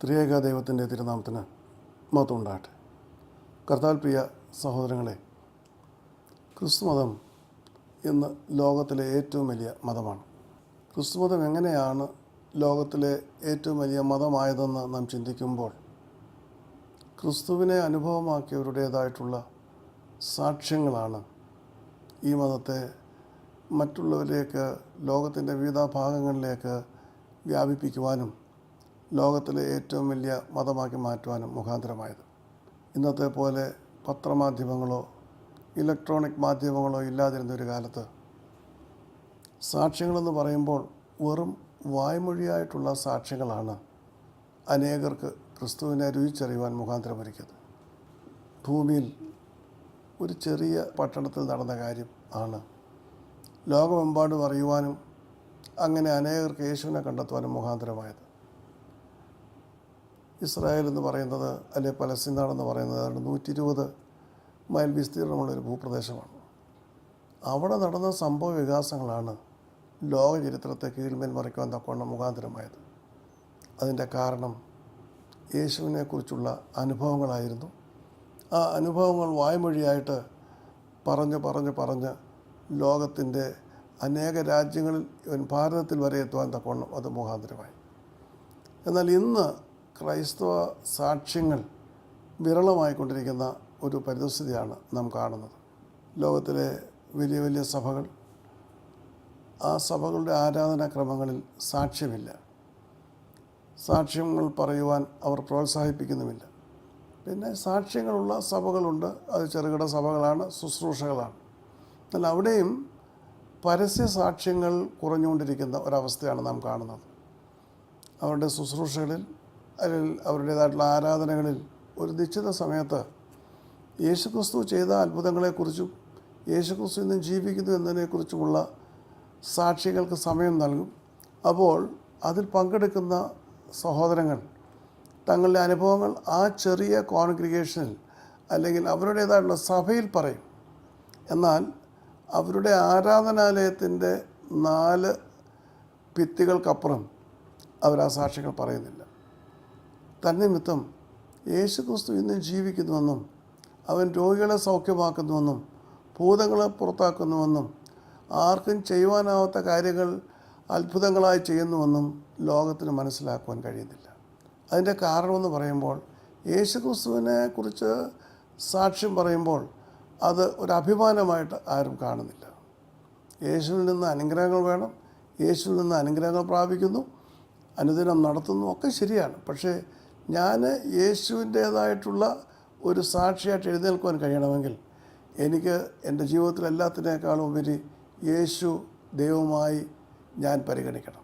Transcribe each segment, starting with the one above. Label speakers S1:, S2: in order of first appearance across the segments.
S1: ത്രിയേക ദൈവത്തിൻ്റെ തിരുനാമത്തിന് മഹത്വം ഉണ്ടാകട്ടെ. കർത്താവിൽ പ്രിയ സഹോദരങ്ങളെ, ക്രിസ്തുമതം ഇന്ന് ലോകത്തിലെ ഏറ്റവും വലിയ മതമാണ്. ക്രിസ്തുമതം എങ്ങനെയാണ് ലോകത്തിലെ ഏറ്റവും വലിയ മതമായതെന്ന് നാം ചിന്തിക്കുമ്പോൾ, ക്രിസ്തുവിനെ അനുഭവമാക്കിയവരുടേതായിട്ടുള്ള സാക്ഷ്യങ്ങളാണ് ഈ മതത്തെ മറ്റുള്ളവരിലേക്ക്, ലോകത്തിൻ്റെ വിവിധ ഭാഗങ്ങളിലേക്ക് വ്യാപിപ്പിക്കുവാനും ലോകത്തിലെ ഏറ്റവും വലിയ മതമാക്കി മാറ്റുവാനും മുഖാന്തരമായത്. ഇന്നത്തെ പോലെ പത്രമാധ്യമങ്ങളോ ഇലക്ട്രോണിക് മാധ്യമങ്ങളോ ഇല്ലാതിരുന്ന ഒരു കാലത്ത് സാക്ഷ്യങ്ങളെന്ന് പറയുമ്പോൾ വെറും വായ്മൊഴിയായിട്ടുള്ള സാക്ഷ്യങ്ങളാണ് അനേകർക്ക് ക്രിസ്തുവിനെ രുചിച്ചറിയുവാൻ മുഖാന്തരമൊരുക്കിയത്. ഭൂമിയിൽ ഒരു ചെറിയ പട്ടണത്തിൽ നടന്ന കാര്യം ആണ് ലോകമെമ്പാടും അറിയുവാനും അങ്ങനെ അനേകർക്ക് യേശുവിനെ കണ്ടെത്തുവാനും മുഖാന്തരമായത്. ഇസ്രായേൽ എന്ന് പറയുന്നത്, അല്ലെങ്കിൽ പലസ്തീൻ നാടെന്ന് പറയുന്നത് 120 മൈൽ വിസ്തീർണമുള്ളൊരു ഭൂപ്രദേശമാണ്. അവിടെ നടന്ന സംഭവ വികാസങ്ങളാണ് ലോക ചരിത്രത്തെ കീഴ്മേൽ മറിക്കുവാൻ തക്കവണ്ണം മുഖാന്തരമായത്. അതിൻ്റെ കാരണം യേശുവിനെക്കുറിച്ചുള്ള അനുഭവങ്ങളായിരുന്നു. ആ അനുഭവങ്ങൾ വായ്മൊഴിയായിട്ട് പറഞ്ഞ് ലോകത്തിൻ്റെ അനേക രാജ്യങ്ങളിൽ, ഭാരതത്തിൽ വരെ എത്തുവാൻ തക്കവണ്ണം അത് മുഖാന്തരമായി. എന്നാൽ ഇന്ന് ക്രൈസ്തവ സാക്ഷ്യങ്ങൾ വിരളമായിക്കൊണ്ടിരിക്കുന്ന ഒരു പരിതസ്ഥിതിയാണ് നാം കാണുന്നത്. ലോകത്തിലെ വലിയ വലിയ സഭകൾ, ആ സഭകളുടെ ആരാധനാക്രമങ്ങളിൽ സാക്ഷ്യമില്ല. സാക്ഷ്യങ്ങൾ പറയുവാൻ അവർ പ്രോത്സാഹിപ്പിക്കുന്നുമില്ല. പിന്നെ സാക്ഷ്യങ്ങളുള്ള സഭകളുണ്ട്, അത് ചെറുകിട സഭകളാണ്, ശുശ്രൂഷകളാണ്. എന്നാൽ അവിടെയും പരസ്യ സാക്ഷ്യങ്ങൾ കുറഞ്ഞുകൊണ്ടിരിക്കുന്ന ഒരവസ്ഥയാണ് നാം കാണുന്നത്. അവരുടെ ശുശ്രൂഷകളിൽ, അല്ലെങ്കിൽ അവരുടേതായിട്ടുള്ള ആരാധനകളിൽ ഒരു നിശ്ചിത സമയത്ത് യേശുക്രിസ്തു ചെയ്ത അത്ഭുതങ്ങളെക്കുറിച്ചും യേശുക്രിസ്തു ഇന്നും ജീവിക്കുന്നു എന്നതിനെക്കുറിച്ചുമുള്ള സാക്ഷികൾക്ക് സമയം നൽകും. അപ്പോൾ അതിൽ പങ്കെടുക്കുന്ന സഹോദരങ്ങൾ തങ്ങളുടെ അനുഭവങ്ങൾ ആ ചെറിയ കോൺഗ്രിഗേഷനിൽ അല്ലെങ്കിൽ അവരുടേതായിട്ടുള്ള സഭയിൽ പറയും. എന്നാൽ അവരുടെ ആരാധനാലയത്തിൻ്റെ 4 ഭിത്തികൾക്കപ്പുറം അവർ ആ സാക്ഷ്യങ്ങൾ പറയുന്നില്ല. തന്നിമിത്തം യേശുക്രിസ്തു ഇന്നും ജീവിക്കുന്നുവെന്നും അവൻ രോഗികളെ സൗഖ്യമാക്കുന്നുവെന്നും ഭൂതങ്ങളെ പുറത്താക്കുന്നുവെന്നും ആർക്കും ചെയ്യുവാനാവാത്ത കാര്യങ്ങൾ അത്ഭുതങ്ങളായി ചെയ്യുന്നുവെന്നും ലോകത്തിന് മനസ്സിലാക്കുവാൻ കഴിയുന്നില്ല. അതിൻ്റെ കാരണമെന്ന് പറയുമ്പോൾ, യേശുക്രിസ്തുവിനെ കുറിച്ച് സാക്ഷ്യം പറയുമ്പോൾ അത് ഒരു അഭിമാനമായിട്ട് ആരും കാണുന്നില്ല. യേശുവിൽ നിന്ന് അനുഗ്രഹങ്ങൾ വേണം, യേശുവിൽ നിന്ന് അനുഗ്രഹങ്ങൾ പ്രാപിക്കുന്നു, അനുദിനം നടത്തുന്നു, ഒക്കെ ശരിയാണ്. പക്ഷേ ഞാൻ യേശുവിൻ്റേതായിട്ടുള്ള ഒരു സാക്ഷിയായിട്ട് എഴുന്നേൽക്കുവാൻ കഴിയണമെങ്കിൽ എനിക്ക് എൻ്റെ ജീവിതത്തിൽ എല്ലാത്തിനേക്കാളും ഉപരി യേശു ദൈവമായി ഞാൻ പരിഗണിക്കണം.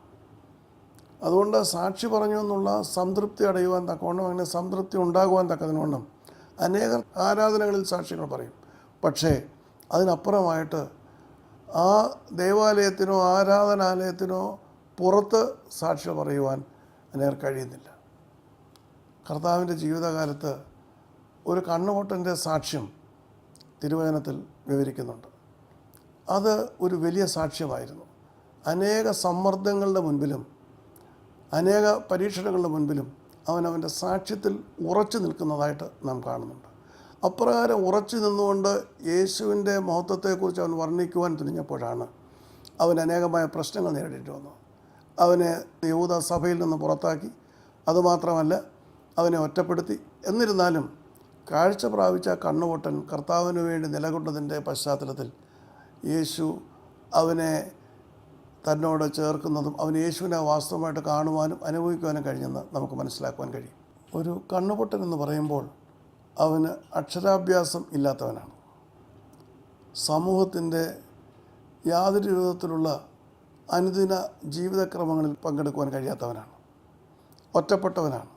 S1: അതുകൊണ്ട് സാക്ഷി പറഞ്ഞു എന്നുള്ള സംതൃപ്തി അടയുവാൻ തക്കവണ്ണം, അങ്ങനെ സംതൃപ്തി ഉണ്ടാകുവാൻ തക്കതിനോണം അനേകർ ആരാധനകളിൽ സാക്ഷ്യങ്ങൾ പറയും. പക്ഷേ അതിനപ്പുറമായിട്ട് ആ ദേവാലയത്തിനോ ആരാധനാലയത്തിനോ പുറത്ത് സാക്ഷ്യം പറയുവാൻ അനേകർ കഴിയുന്നില്ല. കർത്താവിൻ്റെ ജീവിതകാലത്ത് ഒരു കണ്ണുപൊട്ടൻ്റെ സാക്ഷ്യം തിരുവചനത്തിൽ വിവരിക്കുന്നുണ്ട്. അത് ഒരു വലിയ സാക്ഷ്യമായിരുന്നു. അനേക സമ്മർദ്ദങ്ങളുടെ മുൻപിലും അനേക പരീക്ഷണങ്ങളുടെ മുൻപിലും അവൻ്റെ സാക്ഷ്യത്തിൽ ഉറച്ചു നിൽക്കുന്നതായിട്ട് നാം കാണുന്നുണ്ട്. അപ്രകാരം ഉറച്ചു നിന്നുകൊണ്ട് യേശുവിൻ്റെ മഹത്വത്തെക്കുറിച്ച് അവൻ വർണ്ണിക്കുവാൻ തുനിഞ്ഞപ്പോഴാണ് അവൻ അനേകമായ പ്രശ്നങ്ങൾ നേരിടേണ്ടി വന്നത്. അവനെ യഹൂദ സഭയിൽ നിന്ന് പുറത്താക്കി, അതുമാത്രമല്ല അവനെ ഒറ്റപ്പെടുത്തി. എന്നിരുന്നാലും കാഴ്ച പ്രാപിച്ച കണ്ണുപൊട്ടൻ കർത്താവിന് വേണ്ടി നിലകൊണ്ടതിൻ്റെ പശ്ചാത്തലത്തിൽ യേശു അവനെ തന്നോട് ചേർക്കുന്നതും അവൻ യേശുവിനെ വാസ്തവമായിട്ട് കാണുവാനും അനുഭവിക്കുവാനും കഴിഞ്ഞെന്ന് നമുക്ക് മനസ്സിലാക്കുവാൻ കഴിയും. ഒരു കണ്ണുപൊട്ടൻ എന്ന് പറയുമ്പോൾ അവന് അക്ഷരാഭ്യാസം ഇല്ലാത്തവനാണ്. സമൂഹത്തിൻ്റെ യാതൊരു വിധത്തിലുള്ള അനുദിന ജീവിതക്രമങ്ങളിൽ പങ്കെടുക്കുവാൻ കഴിയാത്തവനാണ്. ഒറ്റപ്പെട്ടവനാണ്.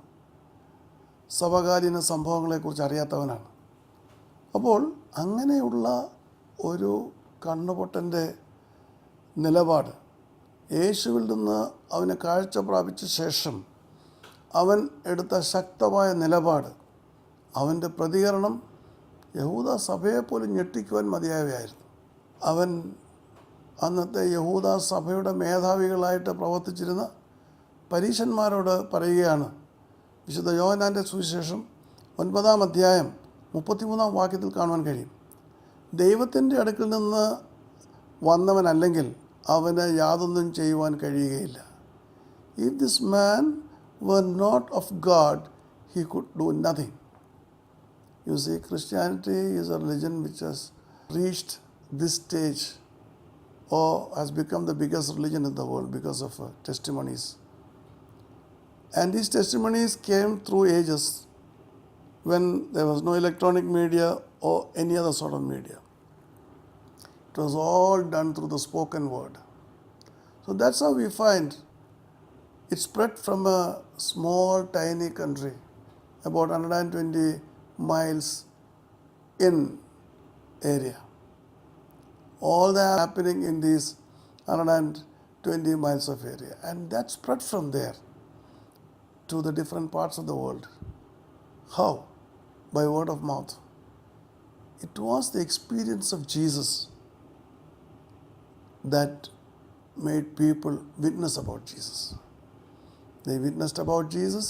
S1: സമകാലീന സംഭവങ്ങളെക്കുറിച്ച് അറിയാത്തവനാണ്. അപ്പോൾ അങ്ങനെയുള്ള ഒരു കണ്ണുപൊട്ടൻ്റെ നിലപാട്, യേശുവിൽ നിന്ന് അവന് കാഴ്ച പ്രാപിച്ച ശേഷം അവൻ എടുത്ത ശക്തമായ നിലപാട്, അവൻ്റെ പ്രതികരണം യഹൂദ സഭയെപ്പോലും ഞെട്ടിക്കുവാൻ മതിയായവയായിരുന്നു. അവൻ അന്നത്തെ യഹൂദ സഭയുടെ മേധാവികളായിട്ട് പ്രവർത്തിച്ചിരുന്ന പരീശന്മാരോട് പറയുകയാണ്, വിശുദ്ധ യോഹന്നാൻ്റെ സുവിശേഷം 9-ാം അധ്യായം 33-ാം വാക്യത്തിൽ കാണുവാൻ കഴിയും. ദൈവത്തിൻ്റെ അടുക്കൽ നിന്ന് വന്നവനല്ലെങ്കിൽ അവന് യാതൊന്നും ചെയ്യുവാൻ കഴിയുകയില്ല. If this man were not of God, he could do nothing. You see, Christianity is a religion which has reached this stage or has become the biggest religion in the world because of testimonies. And these testimonies came through ages when there was no electronic media or any other sort of media. It was all done through the spoken word. So that's how we find it spread from a small, tiny country, about 120 miles in area. All that happening in these 120 miles of area. And that spread from there to the different parts of the world. How? By word of mouth. It was the experience of Jesus that made people witness about Jesus. They witnessed about Jesus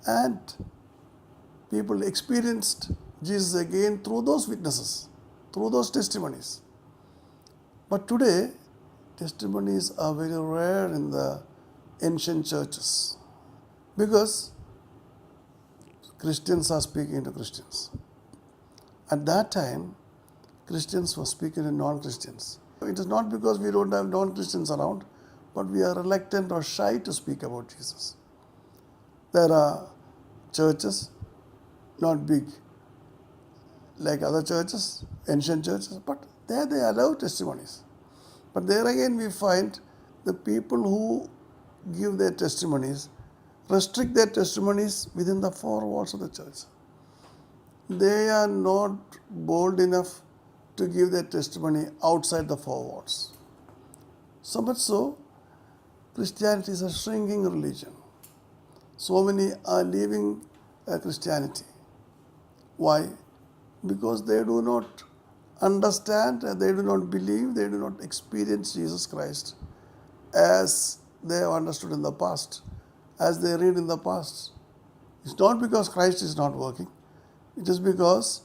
S1: and people experienced Jesus again through those witnesses, through those testimonies. But today, testimonies are very rare in the ancient churches because Christians are speaking to Christians. At that time, Christians were speaking to non-Christians. It is not because we don't have non-Christians around, but we are reluctant or shy to speak about Jesus. There are churches, not big like other churches, ancient churches, but there they allow testimonies. But there again we find the people who give their testimonies restrict their testimonies within the four walls of the church. They are not bold enough to give their testimony outside the four walls. So much so, Christianity is a shrinking religion. So many are leaving Christianity. Why? Because they do not understand, they do not believe, they do not experience Jesus Christ as they have understood in the past, as they read in the past. It's not because Christ is not working. It is because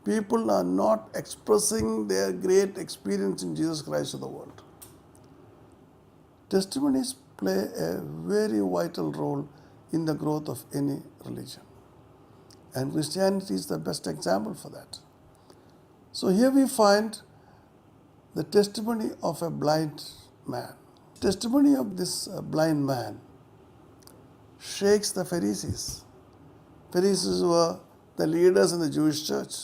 S1: people are not expressing their great experience in Jesus Christ to the world. Testimonies play a very vital role in the growth of any religion. And Christianity is the best example for that. So here we find the testimony of a blind man. Testimony of this blind man shakes the Pharisees. Pharisees were the leaders in the Jewish church.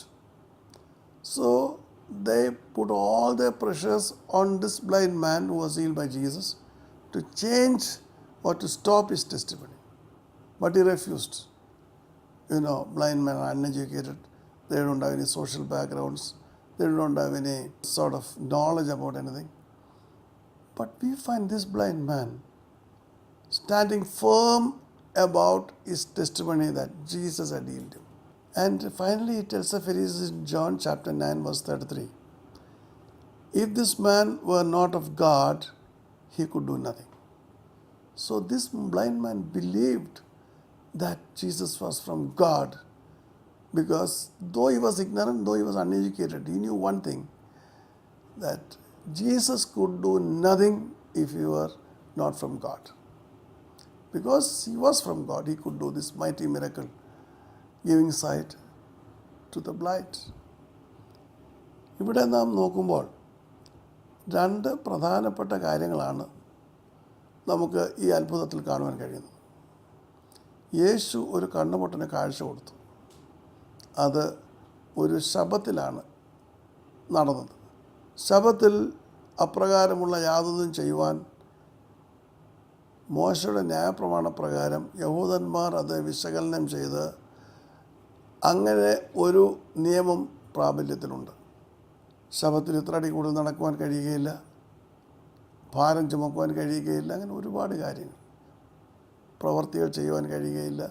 S1: So they put all their pressures on this blind man who was healed by Jesus to change or to stop his testimony. But he refused. Blind men are uneducated. They don't have any social backgrounds. They don't have any sort of knowledge about anything. But we find this blind man standing firm about his testimony that Jesus had healed him. And finally, he tells the Pharisees in John chapter 9, verse 33, if this man were not of God, he could do nothing. So this blind man believed that Jesus was from God because though he was ignorant, though he was uneducated, he knew one thing, that Jesus could do nothing if he were not from God. Because he was from God, he could do this mighty miracle, giving sight to the blind. ഇവിടെ നാം നോക്കുമ്പോൾ രണ്ട് പ്രധാനപ്പെട്ട കാര്യങ്ങളാണ് നമുക്ക് ഈ അത്ഭുതത്തിൽ കാണുവാൻ കഴിയുന്നത്. യേശു ഒരു കണ്ണുപൊട്ടന് കാഴ്ച കൊടുത്തു. അത് ഒരു ശബ്ബത്തിലാണ് നടന്നത്. ശബ്ബത്തിൽ അപ്രകാരമുള്ള യാതൊന്നും ചെയ്യുവാൻ മോശയുടെ ന്യായപ്രമാണപ്രകാരം യഹൂദന്മാർ അത് വിശകലനം ചെയ്ത് അങ്ങനെ ഒരു നിയമം പ്രാബല്യത്തിലുണ്ട്. ശബ്ബത്തിൽ ഇത്ര അടി കൂടുതൽ നടക്കുവാൻ കഴിയുകയില്ല, ഭാരം ചുമക്കുവാൻ കഴിയുകയില്ല, അങ്ങനെ ഒരുപാട് കാര്യങ്ങൾ, പ്രവർത്തികൾ ചെയ്യുവാൻ കഴിയുകയില്ല.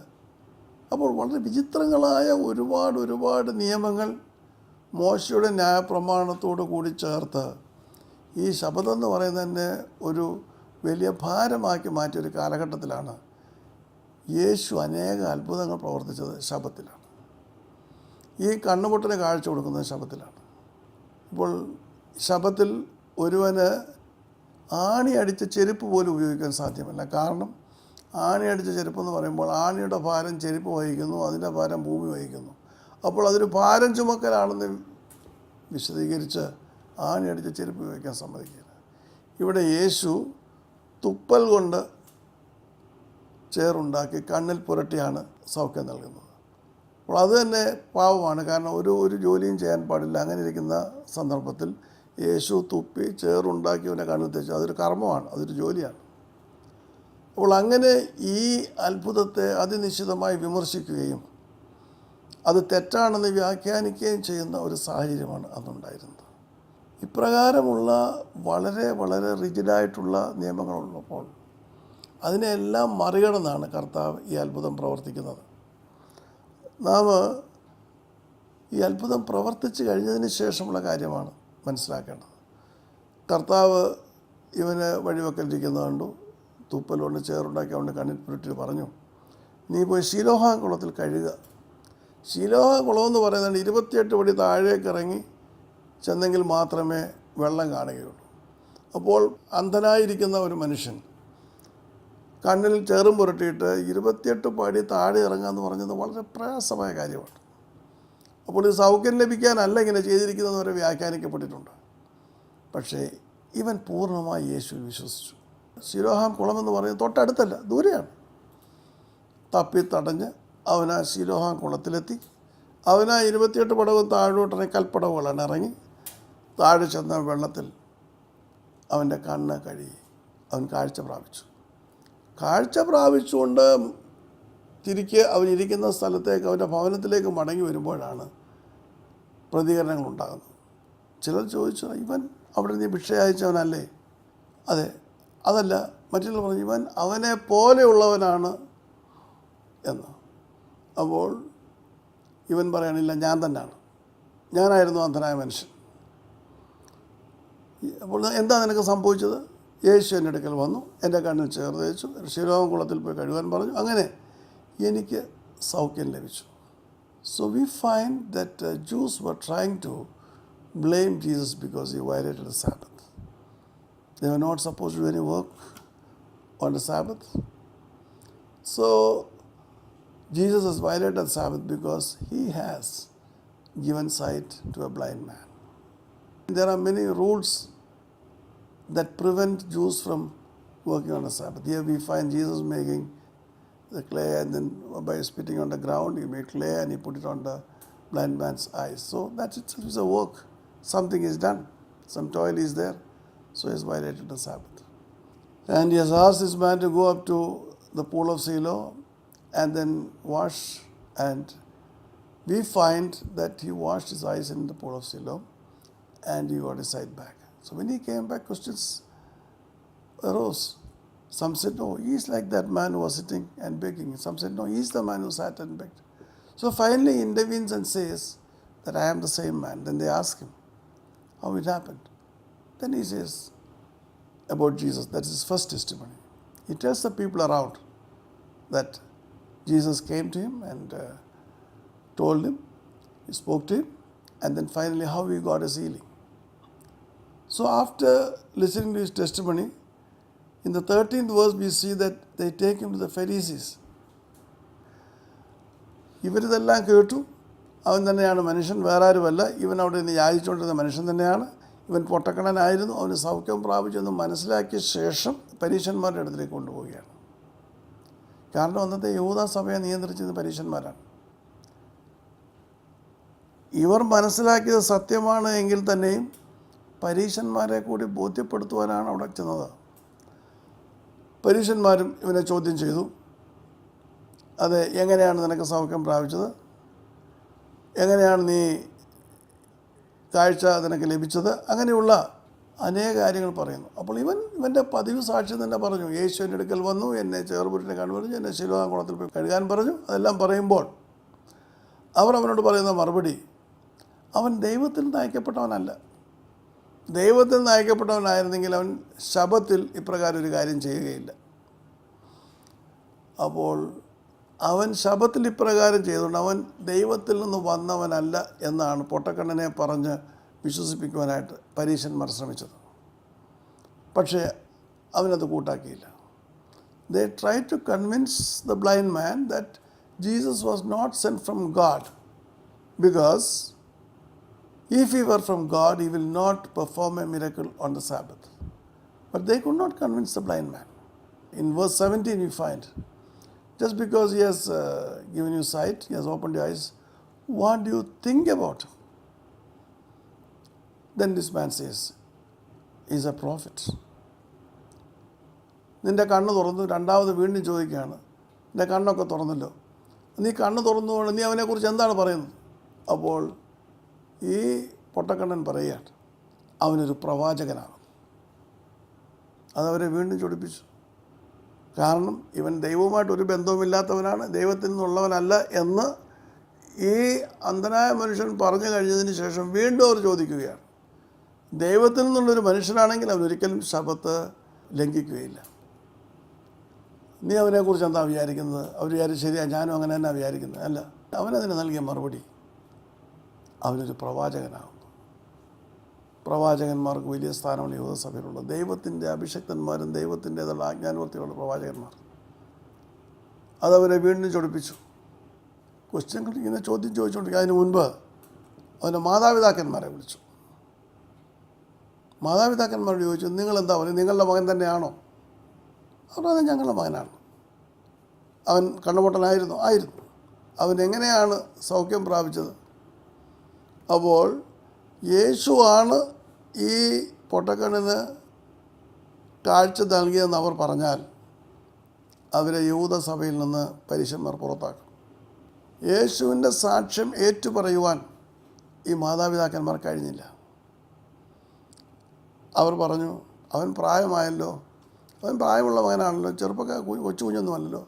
S1: അപ്പോൾ വളരെ വിചിത്രങ്ങളായ ഒരുപാട് നിയമങ്ങൾ മോശയുടെ ന്യായപ്രമാണത്തോടു കൂടി ചേർത്ത് ഈ ശബ്ബം എന്ന് പറയുന്നത് തന്നെ ഒരു വലിയ ഭാരമാക്കി മാറ്റിയൊരു കാലഘട്ടത്തിലാണ് യേശു അനേക അത്ഭുതങ്ങൾ പ്രവർത്തിച്ചത് ശബത്തിലാണ്. ഈ കണ്ണുപൊട്ടന് കാഴ്ച കൊടുക്കുന്നത് ശബത്തിലാണ്. ഇപ്പോൾ ശബത്തിൽ ഒരുവന് ആണി അടിച്ച ചെരുപ്പ് പോലും ഉപയോഗിക്കാൻ സാധ്യമല്ല. കാരണം ആണി അടിച്ച ചെരുപ്പെന്ന് പറയുമ്പോൾ ആണിയുടെ ഭാരം ചെരുപ്പ് വഹിക്കുന്നു, അതിൻ്റെ ഭാരം ഭൂമി വഹിക്കുന്നു. അപ്പോൾ അതൊരു ഭാരം ചുമക്കലാണെന്ന് വിശദീകരിച്ച് ആണി അടിച്ച ചെരുപ്പ് ഉപയോഗിക്കാൻ സമ്മതിക്കില്ല. ഇവിടെ യേശു തുപ്പൽ കൊണ്ട് ചേറുണ്ടാക്കി കണ്ണിൽ പുരട്ടിയാണ് സൗഖ്യം നൽകുന്നത്. അപ്പോൾ അത് തന്നെ പാവമാണ്. കാരണം ഒരു ജോലിയും ചെയ്യാൻ പാടില്ല. അങ്ങനെ ഇരിക്കുന്ന സന്ദർഭത്തിൽ യേശു തുപ്പി ചേറുണ്ടാക്കി അവനെ കണ്ണിൽ തെച്ചു. അതൊരു കർമ്മമാണ്, അതൊരു ജോലിയാണ്. അപ്പോൾ അങ്ങനെ ഈ അത്ഭുതത്തെ അതിനിശ്ചിതമായി വിമർശിക്കുകയും അത് തെറ്റാണെന്ന് വ്യാഖ്യാനിക്കുകയും ചെയ്യുന്ന ഒരു സാഹചര്യമാണ് അന്നുണ്ടായിരുന്നത്. ഇപ്രകാരമുള്ള വളരെ വളരെ റിജിഡായിട്ടുള്ള നിയമങ്ങളുള്ളപ്പോൾ അതിനെല്ലാം മറികടന്നാണ് കർത്താവ് ഈ അത്ഭുതം പ്രവർത്തിക്കുന്നത്. നാം ഈ അത്ഭുതം പ്രവർത്തിച്ച് കഴിഞ്ഞതിന് ശേഷമുള്ള കാര്യമാണ് മനസ്സിലാക്കേണ്ടത്. കർത്താവ് ഇവന് വഴിവെക്കലിരിക്കുന്നത് കണ്ടു, തുപ്പൽ കൊണ്ട് ചേറുണ്ടാക്കി അവൻ്റെ കണ്ണിൽ പുരട്ടി പറഞ്ഞു, നീ പോയി ശിലോഹാം കുളത്തിൽ കഴുകുക. ശിലോഹാം കുളമെന്ന് പറയുന്നത് 28 പടി താഴേക്ക് ഇറങ്ങി ചെന്നെങ്കിൽ മാത്രമേ വെള്ളം കാണുകയുള്ളൂ. അപ്പോൾ അന്ധനായിരിക്കുന്ന ഒരു മനുഷ്യൻ കണ്ണിൽ ചേറും പുരട്ടിയിട്ട് 28 പടി താഴെ ഇറങ്ങുക എന്ന് പറഞ്ഞത് വളരെ പ്രയാസമായ കാര്യമാണ്. അപ്പോൾ ഈ സൗഖ്യം ലഭിക്കാനല്ല ഇങ്ങനെ ചെയ്തിരിക്കുന്നത് വരെ വ്യാഖ്യാനിക്കപ്പെട്ടിട്ടുണ്ട്. പക്ഷേ ഇവൻ പൂർണ്ണമായി യേശുവിൽ വിശ്വസിച്ചു. ശിലോഹാം കുളമെന്ന് പറയുന്നത് തൊട്ടടുത്തല്ല, ദൂരെയാണ്. തപ്പിത്തടഞ്ഞ് അവൻ ആ ശിലോഹാം കുളത്തിലെത്തി. അവൻ ആ 28 പടവും താഴോട്ടിറങ്ങി കൽപ്പടവുകളാണ് ഇറങ്ങി താഴെ ചെന്ന വെള്ളത്തിൽ അവൻ്റെ കണ്ണ് കഴുകി അവൻ കാഴ്ച പ്രാപിച്ചു. കാഴ്ച പ്രാപിച്ചുകൊണ്ട് തിരികെ അവനിരിക്കുന്ന സ്ഥലത്തേക്ക്, അവൻ്റെ ഭവനത്തിലേക്ക് മടങ്ങി വരുമ്പോഴാണ് പ്രതികരണങ്ങൾ ഉണ്ടാകുന്നത്. ചിലർ ചോദിച്ചു, ഇവൻ അവിടെ നീ ഭിക്ഷ അയച്ചവനല്ലേ? അതെ. അതല്ല, മറ്റുള്ള പറഞ്ഞു, ഇവൻ അവനെ പോലെയുള്ളവനാണ് എന്ന്. അപ്പോൾ ഇവൻ പറയണില്ല, ഞാൻ തന്നെയാണ്, ഞാനായിരുന്നു അന്ധനായ മനുഷ്യൻ. അപ്പോൾ എന്താ നിനക്ക് സംഭവിച്ചത്? യേശു എൻ്റെ അടുക്കൽ വന്നു, എൻ്റെ കണ്ണിൽ ചേർ തേച്ചു, ശിലോഹാം കുളത്തിൽ പോയി കഴുകാൻ പറഞ്ഞു, അങ്ങനെ എനിക്ക് സൗഖ്യം ലഭിച്ചു. So we find that Jews were trying to blame Jesus because he violated the Sabbath. They were not supposed to do any work on the Sabbath. So Jesus has violated the Sabbath because he has given sight to a blind man. There are many rules that prevent Jews from working on the Sabbath. Here we find Jesus making the clay, and then by spitting on the ground he made clay and he put it on the blind man's eyes. So that itself is a work. Something is done. Some toil is there. So he has violated the Sabbath. And he has asked this man to go up to the pool of Siloam and then wash, and we find that he washed his eyes in the pool of Siloam and he got his sight back. So when he came back, questions arose. Some said, no, he is like that man who was sitting and begging. Some said, no, he is the man who sat and begged. So finally he intervenes and says that I am the same man. Then they ask him how it happened. Then he says about Jesus, that's his first testimony. He tells the people around that Jesus came to him and told him, he spoke to him, and then finally how he got his healing. So after listening to his testimony, in the 13th verse we see that they take him to the Pharisees. ഇവരിതെല്ലാം കേട്ടു. അവൻ തന്നെയാണ് മനുഷ്യൻ, വേറെ ആരുമല്ല. ഇവൻ അവിടെ നിന്ന് യാചിച്ചുകൊണ്ടിരുന്ന മനുഷ്യൻ തന്നെയാണ്. ഇവൻ പൊട്ടക്കണനായിരുന്നു, അവന് സൗഖ്യം പ്രാപിച്ചെന്ന് മനസ്സിലാക്കിയ ശേഷം പരീശന്മാരുടെ അടുത്തേക്ക് കൊണ്ടുപോവുകയാണ്. കാരണം അന്നത്തെ യഹൂദ സഭയെ നിയന്ത്രിച്ചിരുന്ന പരീശന്മാരാണ്. ഇവർ മനസ്സിലാക്കിയത് സത്യമാണ് എങ്കിൽ തന്നെയും പരീശന്മാരെ കൂടി ബോധ്യപ്പെടുത്തുവാനാണ് അവിടെ ചെന്നത്. പരീശന്മാരും ഇവനെ ചോദ്യം ചെയ്തു. അത് എങ്ങനെയാണ് നിനക്ക് സൗഖ്യം പ്രാപിച്ചത്? എങ്ങനെയാണ് നീ കാഴ്ച നിനക്ക് ലഭിച്ചത്? അങ്ങനെയുള്ള അനേക കാര്യങ്ങൾ പറയുന്നു. അപ്പോൾ ഇവൻ്റെ പതിവ് സാക്ഷ്യം തന്നെ പറഞ്ഞു. യേശു എൻ്റെ അടുക്കൽ വന്നു, എന്നെ ചേർപുറ്റിനെ കണ്ടുപറഞ്ഞു, എന്നെ ശിലോഹാം കുളത്തിൽ പോയി കഴുകാൻ പറഞ്ഞു. അതെല്ലാം പറയുമ്പോൾ അവർ അവനോട് പറയുന്ന മറുപടി, അവൻ ദൈവത്തിൽ നിന്ന് അയക്കപ്പെട്ടവനല്ല. ദൈവത്തിൽ നിന്ന് അയക്കപ്പെട്ടവനായിരുന്നെങ്കിൽ അവൻ ശബത്തിൽ ഇപ്രകാരം ഒരു കാര്യം ചെയ്യുകയില്ല. അപ്പോൾ അവൻ ശബത്തിൽ ഇപ്രകാരം ചെയ്തുകൊണ്ട് അവൻ ദൈവത്തിൽ നിന്ന് വന്നവനല്ല എന്നാണ് പൊട്ടക്കണ്ണനെ പറഞ്ഞ് വിശ്വസിപ്പിക്കുവാനായിട്ട് പരീശന്മാർ ശ്രമിച്ചത്. പക്ഷേ അവനത് കൂട്ടാക്കിയില്ല. They tried to convince the blind man that Jesus was not sent from God, because if he were from God, he will not perform a miracle on the Sabbath. But they could not convince the blind man. In verse 17 we find, just because he has given you sight, he has opened your eyes, what do you think about him? Then this man says, he is a prophet. നിൻ്റെ കണ്ണ് തുറന്നു. രണ്ടാമത് വീണ്ടും ചോദിക്കുകയാണ്, നിൻ്റെ കണ്ണൊക്കെ തുറന്നല്ലോ, നീ കണ്ണ് തുറന്നുകൊണ്ട് നീ അവനെക്കുറിച്ച് എന്താണ് പറയുന്നത്? അപ്പോൾ ഈ പൊട്ടക്കണ്ണൻ പറയുകയാണ്, അവനൊരു പ്രവാചകനാണ്. അതവരെ വീണ്ടും ചൊടിപ്പിച്ചു. കാരണം ഇവൻ ദൈവവുമായിട്ട് ഒരു ബന്ധവുമില്ലാത്തവനാണ്, ദൈവത്തിൽ നിന്നുള്ളവനല്ല എന്ന് ഈ അന്ധനായ മനുഷ്യൻ പറഞ്ഞു കഴിഞ്ഞതിന് ശേഷം വീണ്ടും അവർ ചോദിക്കുകയാണ്. ദൈവത്തിൽ നിന്നുള്ളൊരു മനുഷ്യനാണെങ്കിൽ അവനൊരിക്കലും ശബത്ത് ലംഘിക്കുകയില്ല. നീ അവനെക്കുറിച്ച് എന്താ വിചാരിക്കുന്നത്? അവർ വിചാരിച്ചു ശരിയാ, ഞാനും അങ്ങനെ തന്നെ വിചാരിക്കുന്നത്. അല്ല, അവനതിന് നൽകിയ മറുപടി, അവനൊരു പ്രവാചകനാകുന്നു. പ്രവാചകന്മാർക്ക് വലിയ സ്ഥാനമാണ് യഹൂദസഭയിലുള്ളത്. ദൈവത്തിൻ്റെ അഭിഷക്തന്മാരും ദൈവത്തിൻ്റേതുള്ള ആജ്ഞാനുവർത്തികളുള്ള പ്രവാചകന്മാർ. അതവരെ വീണ്ടും ചൊടിപ്പിച്ചു. ക്വസ്റ്റ്യൻ ഇങ്ങനെ ചോദ്യം ചോദിച്ചുകൊണ്ടിരിക്കുക. അതിന് മുൻപ് അവൻ്റെ മാതാപിതാക്കന്മാരെ വിളിച്ചു. മാതാപിതാക്കന്മാരോട് ചോദിച്ചു, നിങ്ങളെന്താ പറയും, നിങ്ങളുടെ മകൻ തന്നെയാണോ? അവർ അത് ഞങ്ങളുടെ മകനാണ്. അവൻ കണ്ണുപൊട്ടനായിരുന്നു. അവൻ എങ്ങനെയാണ് സൗഖ്യം പ്രാപിച്ചത്? അപ്പോൾ യേശുവാണ് ഈ പൊട്ടക്കണ്ണിന് കാഴ്ച നൽകിയതെന്ന് അവർ പറഞ്ഞാൽ അവരെ യഹൂദസഭയിൽ നിന്ന് പരീശന്മാർ പുറത്താക്കും. യേശുവിൻ്റെ സാക്ഷ്യം ഏറ്റുപറയുവാൻ ഈ മാതാപിതാക്കന്മാർ കഴിഞ്ഞില്ല. അവർ പറഞ്ഞു, അവൻ പ്രായമായല്ലോ, അവൻ പ്രായമുള്ള മകനാണല്ലോ, ചെറുപ്പക്കാർ കൊച്ചു കുഞ്ഞൊന്നുമല്ലല്ലോ,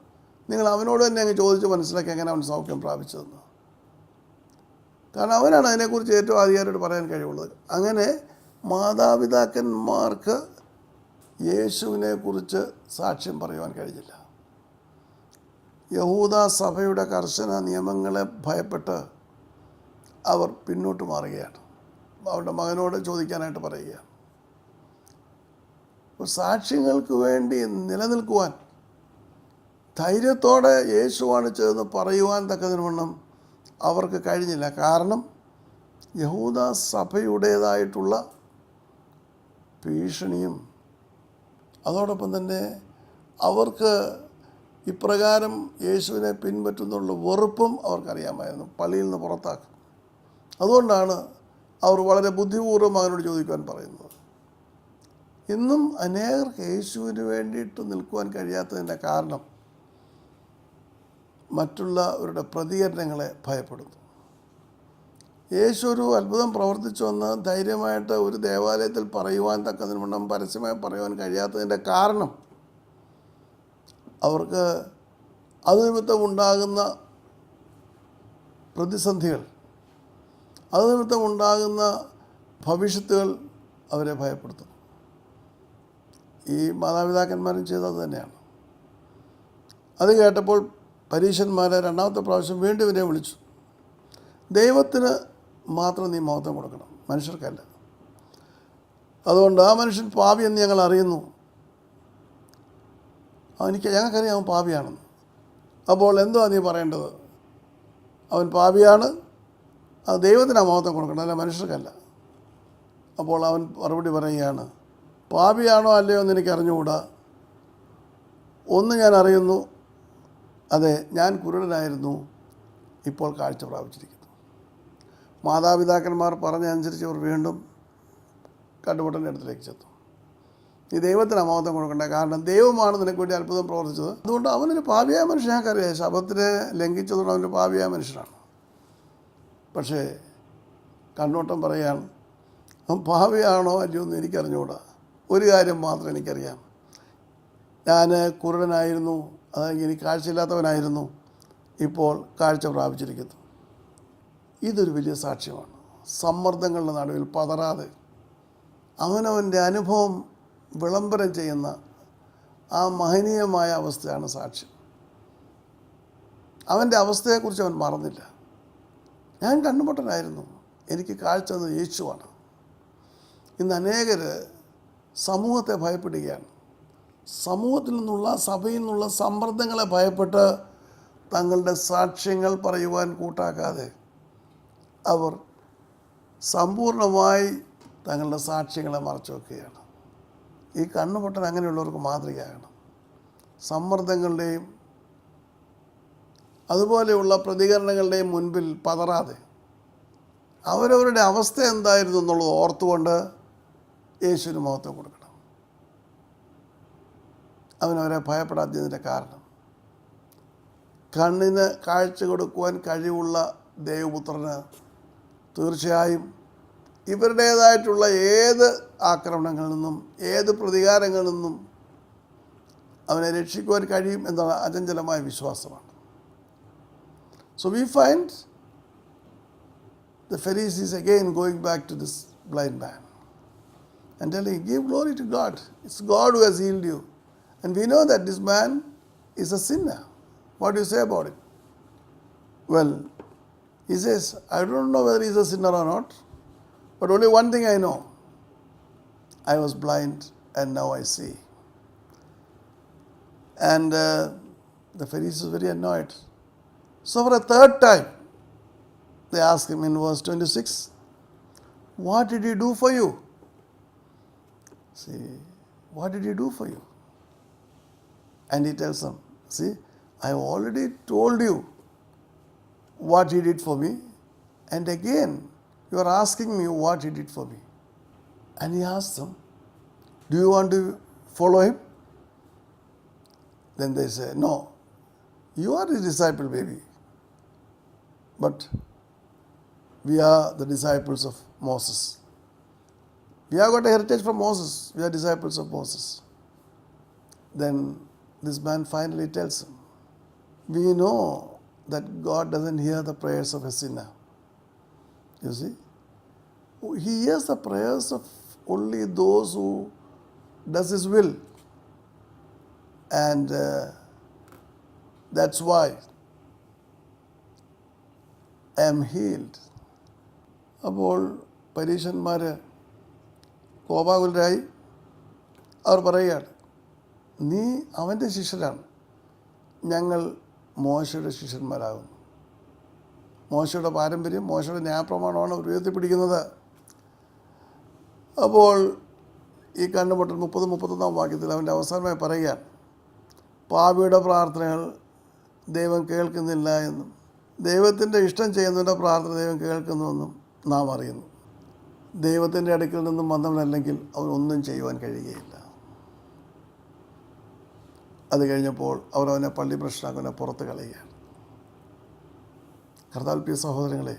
S1: നിങ്ങൾ അവനോട് തന്നെ അങ്ങ് ചോദിച്ച് മനസ്സിലാക്കി എങ്ങനെ അവൻ സൗഖ്യം പ്രാപിച്ചതെന്ന്. കാരണം അവനാണ് അതിനെക്കുറിച്ച് ഏറ്റവും ആധികാരികമായിട്ട് പറയാൻ കഴിവുള്ളത്. അങ്ങനെ മാതാപിതാക്കന്മാർക്ക് യേശുവിനെക്കുറിച്ച് സാക്ഷ്യം പറയുവാൻ കഴിഞ്ഞില്ല. യഹൂദ സഭയുടെ കർശന നിയമങ്ങളെ ഭയപ്പെട്ട് അവർ പിന്നോട്ട് മാറുകയാണ്. അവരുടെ മകനോട് ചോദിക്കാനായിട്ട് പറയുകയാണ്. സാക്ഷ്യങ്ങൾക്ക് വേണ്ടി നിലനിൽക്കുവാൻ ധൈര്യത്തോടെ യേശുവാണ് ചെയ്തെന്ന് പറയുവാൻ തക്കതിനുവണ്ണം അവർക്ക് കഴിഞ്ഞില്ല. കാരണം യഹൂദ സഭയുടേതായിട്ടുള്ള ഭീഷണിയും അതോടൊപ്പം തന്നെ അവർക്ക് ഇപ്രകാരം യേശുവിനെ പിൻപറ്റുന്നുള്ള വെറുപ്പും അവർക്കറിയാമായിരുന്നു. പള്ളിയിൽ നിന്ന് പുറത്താക്കും. അതുകൊണ്ടാണ് അവർ വളരെ ബുദ്ധിപൂർവ്വം മകനോട് ചോദിക്കുവാൻ പറയുന്നത്. ഇന്നും അനേകർക്ക് യേശുവിന് വേണ്ടിയിട്ട് നിൽക്കുവാൻ കഴിയാത്തതിൻ്റെ കാരണം മറ്റുള്ളവരുടെ പ്രതികരണങ്ങളെ ഭയപ്പെടുന്നു. യേശു ഒരു അത്ഭുതം പ്രവർത്തിച്ചുവെന്ന് ധൈര്യമായിട്ട് ഒരു ദേവാലയത്തിൽ പറയുവാൻ തക്കതിനുവണ്ണം പരസ്യമായി പറയുവാൻ കഴിയാത്തതിൻ്റെ കാരണം അവർക്ക് അത് നിമിത്തം ഉണ്ടാകുന്ന പ്രതിസന്ധികൾ, അത് നിമിത്തം ഉണ്ടാകുന്ന ഭവിഷ്യത്തുകൾ അവരെ ഭയപ്പെടുത്തുന്നു. ഈ മാതാപിതാക്കന്മാരും ചെയ്തത് തന്നെയാണ്. അത് കേട്ടപ്പോൾ പരീശന്മാരെ രണ്ടാമത്തെ പ്രാവശ്യം വീണ്ടും ഇവരെ വിളിച്ചു. ദൈവത്തിന് മാത്രം നീ മഹത്വം കൊടുക്കണം, മനുഷ്യർക്കല്ല. അതുകൊണ്ട് ആ മനുഷ്യൻ പാപിയെന്ന് ഞങ്ങൾ അറിയുന്നു. ഞങ്ങൾക്കറിയാം അവൻ പാപിയാണെന്ന്. അപ്പോൾ എന്തുവാ നീ പറയേണ്ടത്? അവൻ പാപിയാണ്, അത് ദൈവത്തിന് മഹത്വം കൊടുക്കണം, അല്ല മനുഷ്യർക്കല്ല. അപ്പോൾ അവൻ മറുപടി പറയുകയാണ്, പാപിയാണോ അല്ലയോ എന്ന് എനിക്ക് അറിഞ്ഞുകൂടാ. ഒന്ന് ഞാൻ അറിയുന്നു, അതെ, ഞാൻ കുരുടനായിരുന്നു, ഇപ്പോൾ കാഴ്ച പ്രാപിച്ചിരിക്കുന്നു. മാതാപിതാക്കന്മാർ പറഞ്ഞതനുസരിച്ച് അവർ വീണ്ടും കണ്ടുമുട്ടൻ്റെ അടുത്തിലേക്ക് ചെന്നു. നീ ദൈവത്തിന് മഹത്വം കൊടുക്കണ്ട, കാരണം ദൈവമാണ് നിനക്ക് വേണ്ടി അത്ഭുതം പ്രവർത്തിച്ചത്. അതുകൊണ്ട് അവനൊരു പാപിയായ മനുഷ്യൻ, ഞങ്ങൾക്കറിയാം, ശബത്തിനെ ലംഘിച്ചതുകൊണ്ട് അവനൊരു പാപിയായ മനുഷ്യനാണ്. പക്ഷേ കണ്ണോട്ടം പറയുകയാണ്, അവൻ പാപിയാണോ അല്ലയോ എന്ന് എനിക്കറിഞ്ഞുകൂടാ. ഒരു കാര്യം മാത്രം എനിക്കറിയാം, ഞാൻ കുരുടനായിരുന്നു, അതായത് എനിക്ക് കാഴ്ചയില്ലാത്തവനായിരുന്നു, ഇപ്പോൾ കാഴ്ച പ്രാപിച്ചിരിക്കുന്നു. ഇതൊരു വലിയ സാക്ഷ്യമാണ്. സമ്മർദ്ദങ്ങളുടെ നടുവിൽ പതറാതെ അവനവൻ്റെ അനുഭവം വിളംബരം ചെയ്യുന്ന ആ മഹനീയമായ അവസ്ഥയാണ് സാക്ഷ്യം. അവൻ്റെ അവസ്ഥയെക്കുറിച്ച് അവൻ മറന്നില്ല. ഞാൻ കണ്ണുപൊട്ടനായിരുന്നു, എനിക്ക് കാഴ്ച തന്നത് യേശുവാണ്. ഇന്ന് അനേകർ സമൂഹത്തെ ഭയപ്പെടുകയാണ്. സമൂഹത്തിൽ നിന്നുള്ള, സഭയിൽ നിന്നുള്ള സമ്മർദ്ദങ്ങളെ ഭയപ്പെട്ട് തങ്ങളുടെ സാക്ഷ്യങ്ങൾ പറയുവാൻ കൂട്ടാക്കാതെ അവർ സമ്പൂർണമായി തങ്ങളുടെ സാക്ഷ്യങ്ങളെ മറച്ചു വയ്ക്കുകയാണ്. ഈ കണ്ണുപൊട്ടൻ അങ്ങനെയുള്ളവർക്ക് മാതൃകയാകണം. സമ്മർദ്ദങ്ങളുടെയും അതുപോലെയുള്ള പ്രതികരണങ്ങളുടെയും മുൻപിൽ പതറാതെ അവരവരുടെ അവസ്ഥ എന്തായിരുന്നു എന്നുള്ളത് ഓർത്തുകൊണ്ട് യേശുവിന് മഹത്വം കൊടുക്കണം. അവനവരെ ഭയപ്പെടാത്തതിൻ്റെ കാരണം കണ്ണിന് കാഴ്ച കൊടുക്കുവാൻ കഴിവുള്ള ദൈവപുത്രന് തീർച്ചയായും ഇവരുടേതായിട്ടുള്ള ഏത് ആക്രമണങ്ങളിൽ നിന്നും ഏത് പ്രതികാരങ്ങളിൽ നിന്നും അവനെ രക്ഷിക്കുവാൻ കഴിയും എന്ന അചഞ്ചലമായ വിശ്വാസമാണ്. So we find the Pharisees again going back to this blind man and telling, give glory to God. It's God who has healed you. And we know that this man is a sinner. What do you say about it? Well, he says, I don't know whether he's a sinner or not, but only one thing I know. I was blind and now I see. And the Pharisees were very annoyed. So for a third time, they ask him in verse 26, what did he do for you? See, what did he do for you? And he tells them, see, I have already told you what he did for me, and again you are asking me what he did for me. And he asks them, do you want to follow him? Then they say, no, you are his disciple, baby. But we are the disciples of Moses. We have got a heritage from Moses. We are disciples of Moses. Then this man finally tells him, we know that God doesn't hear the prayers of a sinner. You see? He hears the prayers of only those who does his will. And that's why I am healed. അപ്പോൾ പരീശന്മാർ കോപാകുലരായി അവർ പറയുകയാണ്, നീ അവൻ്റെ ശിഷ്യരാണ്, ഞങ്ങൾ മോശയുടെ ശിഷ്യന്മാരാകുന്നു. മോശയുടെ പാരമ്പര്യം, മോശയുടെ ന്യായപ്രമാണമാണ് അവർ ഉയർത്തിപ്പിടിക്കുന്നത്. അപ്പോൾ ഈ കണ്ണുപൊട്ടൻ 30-31 വാക്യത്തിൽ അവൻ്റെ അവസാനമായി പറയുകയാണ്, പാപിയുടെ പ്രാർത്ഥനകൾ ദൈവം കേൾക്കുന്നില്ല എന്നും ദൈവത്തിൻ്റെ ഇഷ്ടം ചെയ്യുന്നവൻ്റെ പ്രാർത്ഥന ദൈവം കേൾക്കുന്നുവെന്നും നാം അറിയുന്നു. ദൈവത്തിൻ്റെ അടുക്കൽ നിന്നും വന്നവനല്ലെങ്കിൽ അവനൊന്നും ചെയ്യുവാൻ കഴിയുകയില്ല. അത് കഴിഞ്ഞപ്പോൾ അവരവനെ പള്ളി പ്രശ്നമാക്കി പുറത്ത് കളയുകയാണ്. കർത്താവിൽ പ്രിയ സഹോദരങ്ങളെ,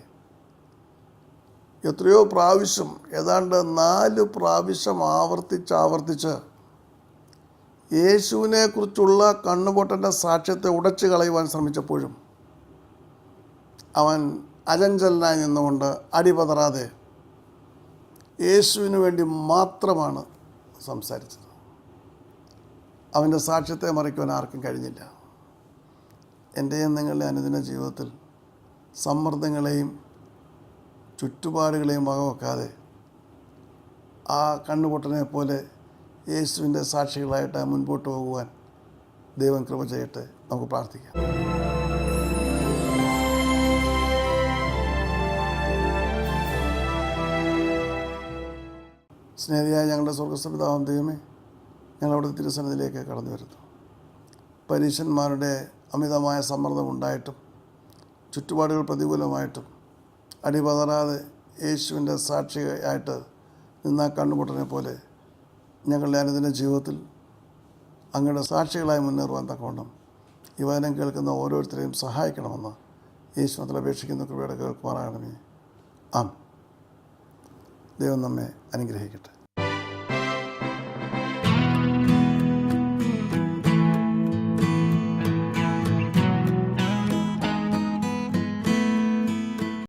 S1: എത്രയോ പ്രാവശ്യം, ഏതാണ്ട് 4 പ്രാവശ്യം ആവർത്തിച്ച് യേശുവിനെക്കുറിച്ചുള്ള കണ്ണുപൊട്ടൻ്റെ സാക്ഷ്യത്തെ ഉടച്ചു കളയുവാൻ ശ്രമിച്ചപ്പോഴും അവൻ അചഞ്ചലനായി നിന്നുകൊണ്ട് അടിപതറാതെ യേശുവിന് വേണ്ടി മാത്രമാണ് സംസാരിച്ചത്. അവൻ്റെ സാക്ഷ്യത്തെ മറിക്കുവാൻ ആർക്കും കഴിഞ്ഞില്ല. എൻ്റെയും നിങ്ങളുടെ അനുദിന ജീവിതത്തിൽ സമ്മർദ്ദങ്ങളെയും ചുറ്റുപാടുകളെയും വകവെക്കാതെ ആ കണ്ണുപൊട്ടനെ പോലെ യേശുവിൻ്റെ സാക്ഷികളായിട്ട് മുൻപോട്ട് പോകുവാൻ ദൈവം കൃപ ചെയ്യട്ടെ. നമുക്ക് പ്രാർത്ഥിക്കാം. സ്നേഹിയായ ഞങ്ങളുടെ സ്വർഗ്ഗസ്ഥ പിതാവാം ദൈവമേ, ഞങ്ങളവിടുത്തെ തിരുസന്നിധിയിലേക്ക് കടന്നു വരുന്നു. പരീശന്മാരുടെ അമിതമായ സമ്മർദ്ദമുണ്ടായിട്ടും ചുറ്റുപാടുകൾ പ്രതികൂലമായിട്ടും അടിപതറാതെ യേശുവിൻ്റെ സാക്ഷിയായിട്ട് നിന്ന കണ്ണുപൊട്ടനെ പോലെ ഞങ്ങളുടെ അനുദിന ജീവിതത്തിൽ അങ്ങയുടെ സാക്ഷികളായി മുന്നേറുവാൻ തക്കവണ്ണം ഈ വചനം കേൾക്കുന്ന ഓരോരുത്തരെയും സഹായിക്കണമെന്ന് യേശുവിൽ അപേക്ഷിക്കുന്ന കൃപയുടെ കേൾക്കുമാറാകണമേ. ആമേൻ. ദൈവം നമ്മെ അനുഗ്രഹിക്കട്ടെ.